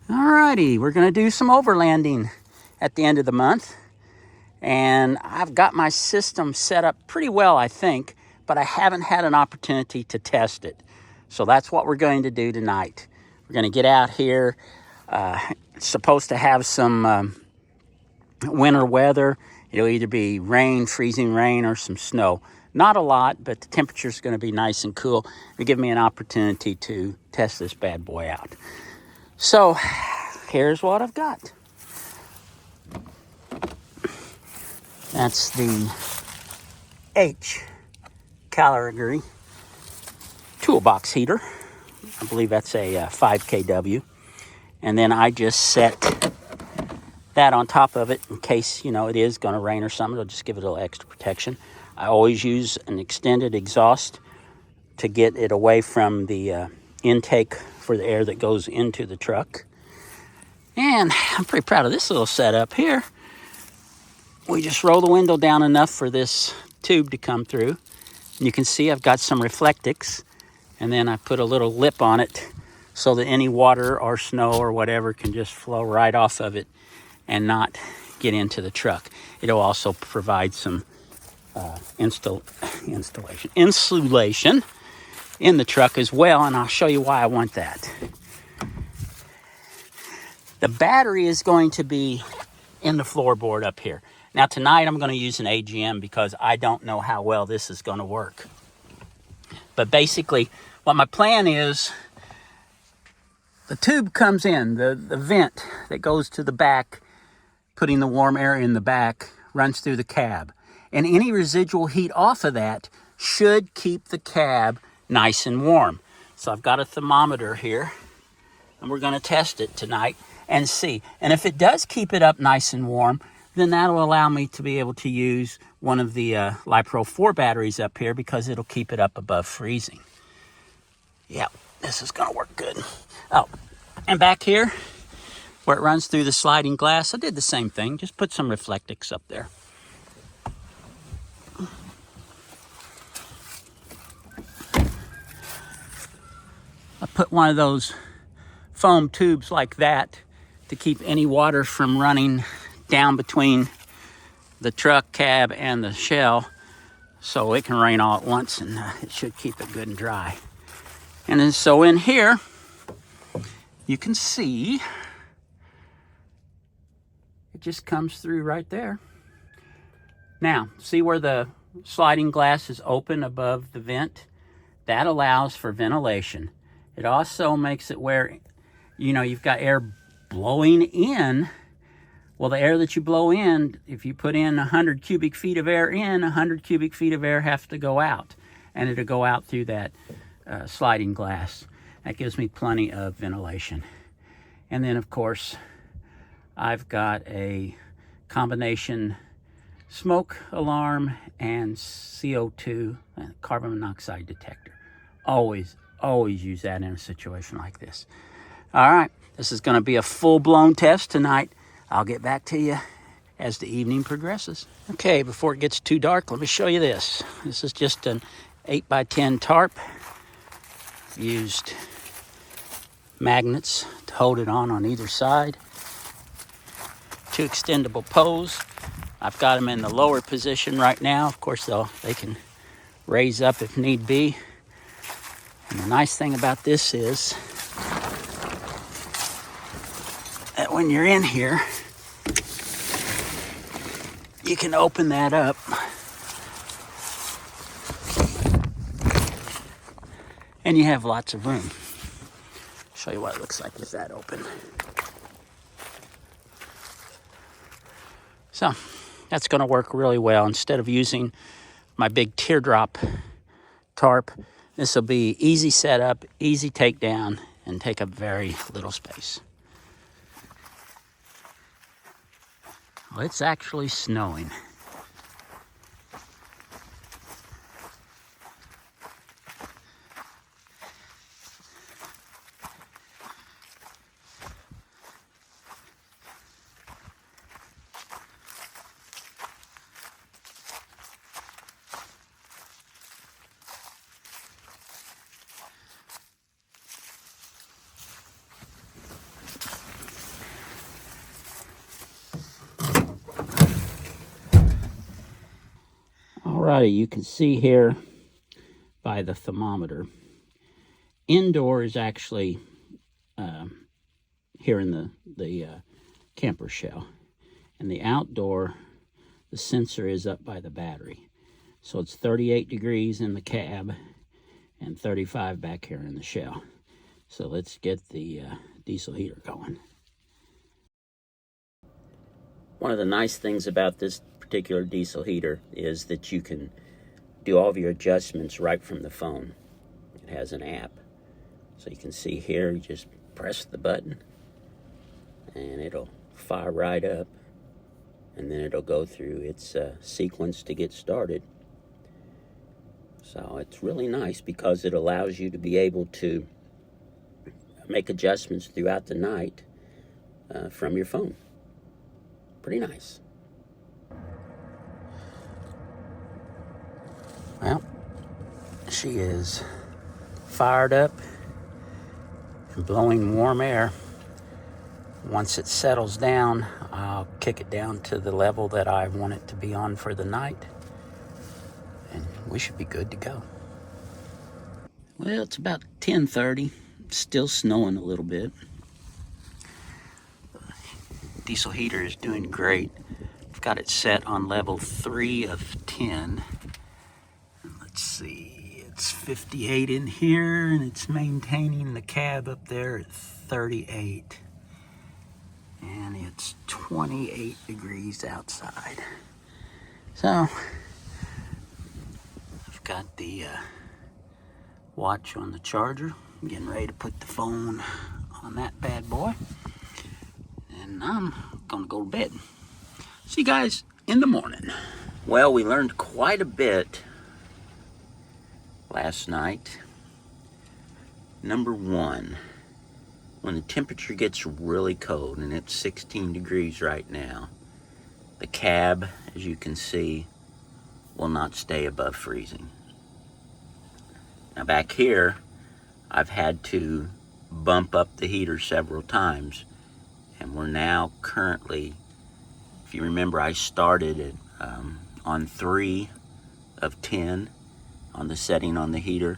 Alrighty, we're going to do some overlanding at the end of the month. And I've got my system set up pretty well, I think, but I haven't had an opportunity to test it. So that's what we're going to do tonight. We're going to get out here. It's supposed to have some winter weather. It'll either be rain, freezing rain, or some snow. Not a lot, but the temperature's going to be nice and cool. It'll give me an opportunity to test this bad boy out. So here's what I've got. That's the Hcalory toolbox heater. I believe that's a 5 kW. And then I just set that on top of it in case, it is going to rain or something. It'll just give it a little extra protection. I always use an extended exhaust to get it away from the intake for the air that goes into the truck. And I'm pretty proud of this little setup here. We just roll the window down enough for this tube to come through. And you can see I've got some Reflectics, and then I put a little lip on it so that any water or snow or whatever can just flow right off of it and not get into the truck. It'll also provide some insulation in the truck as well, and I'll show you why I want that. The battery is going to be in the floorboard up here. Now tonight I'm going to use an AGM because I don't know how well this is going to work. But basically what my plan is, the tube comes in, the vent that goes to the back, putting the warm air in the back, runs through the cab. And any residual heat off of that should keep the cab nice and warm. So I've got a thermometer here, and we're going to test it tonight and see. And if it does keep it up nice and warm, then that'll allow me to be able to use one of the LiPro 4 batteries up here because it'll keep it up above freezing. Yeah, this is going to work good. Oh, and back here, where it runs through the sliding glass, I did the same thing. Just put some Reflectics up there. I put one of those foam tubes like that to keep any water from running down between the truck cab and the shell, so it can rain all at once, and it should keep it good and dry. And then so in here, you can see it just comes through right there. Now, see where the sliding glass is open above the vent? That allows for ventilation. It also makes it where, you've got air blowing in. Well, the air that you blow in, if you put in 100 cubic feet of air in, 100 cubic feet of air have to go out. And it'll go out through that sliding glass. That gives me plenty of ventilation. And then, of course, I've got a combination smoke alarm and CO2, carbon monoxide detector. Always use that in a situation like this. All right, this is going to be a full-blown test tonight. I'll get back to you as the evening progresses. Okay, before it gets too dark, let me show you this. This is just an 8x10 tarp. I've used magnets to hold it on either side. 2 extendable poles. I've got them in the lower position right now. Of course, they can raise up if need be. And the nice thing about this is that when you're in here, you can open that up and you have lots of room. Show you what it looks like with that open. So that's going to work really well. Instead of using my big teardrop tarp, this will be easy setup, easy takedown, and take up very little space. Well, it's actually snowing. Alrighty, you can see here by the thermometer. Indoor is actually here in the camper shell. And the outdoor, the sensor is up by the battery. So it's 38 degrees in the cab and 35 back here in the shell. So let's get the diesel heater going. One of the nice things about this particular diesel heater is that you can do all of your adjustments right from the phone. It has an app. So you can see here, you just press the button and it'll fire right up, and then it'll go through its sequence to get started. So it's really nice because it allows you to be able to make adjustments throughout the night from your phone. Pretty nice. Well, she is fired up and blowing warm air. Once it settles down, I'll kick it down to the level that I want it to be on for the night, and we should be good to go. Well, it's about 10:30. Still snowing a little bit. The diesel heater is doing great. I've got it set on level 3 of 10. Let's see, it's 58 in here, and it's maintaining the cab up there at 38. And it's 28 degrees outside. So, I've got the watch on the charger. I'm getting ready to put the phone on that bad boy. And I'm gonna go to bed. See you guys in the morning. Well, we learned quite a bit last night. Number one, when the temperature gets really cold, and it's 16 degrees right now, the cab, as you can see, will not stay above freezing. Now back here, I've had to bump up the heater several times, and we're now currently, if you remember, I started it on 3 of 10 on the setting on the heater.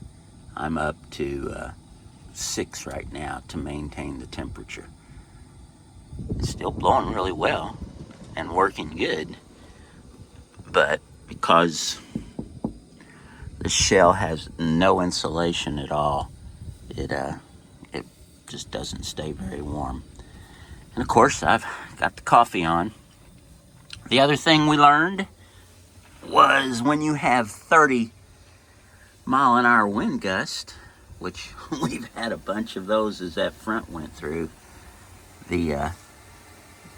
I'm up to 6 right now to maintain the temperature. It's still blowing really well and working good, but because the shell has no insulation at all, it just doesn't stay very warm. And of course, I've got the coffee on. The other thing we learned was when you have 30-mile-an-hour wind gust, which we've had a bunch of those as that front went through, the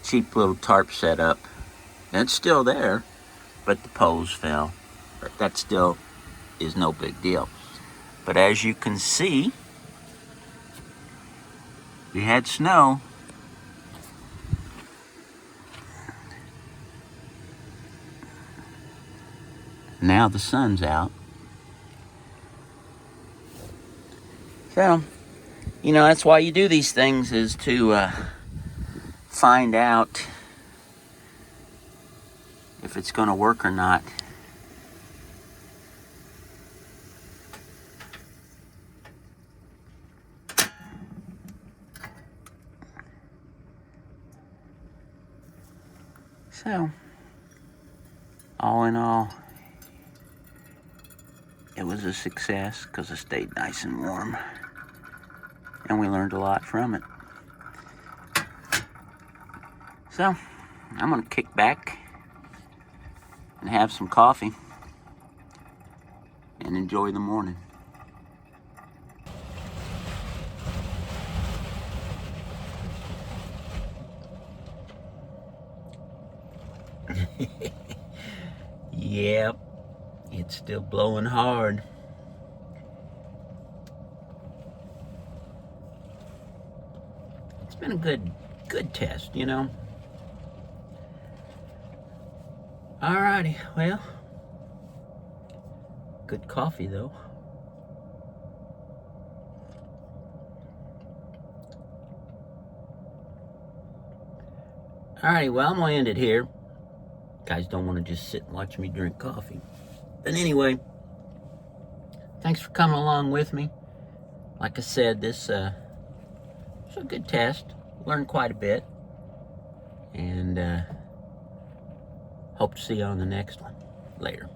cheap little tarp setup, and it's still there, but the poles fell. But that still is no big deal. But as you can see, we had snow. Now the sun's out. So, you know, that's why you do these things, is to find out if it's going to work or not. So, all in all, it was a success because it stayed nice and warm, and we learned a lot from it. So, I'm going to kick back and have some coffee and enjoy the morning. Yep, it's still blowing hard. It's been a good test, you know. Alrighty, well, good coffee though. Alrighty, well, I'm gonna end it here. Guys don't want to just sit and watch me drink coffee. But anyway, thanks for coming along with me. Like I said, this was a good test. Learned quite a bit. And hope to see you on the next one. Later.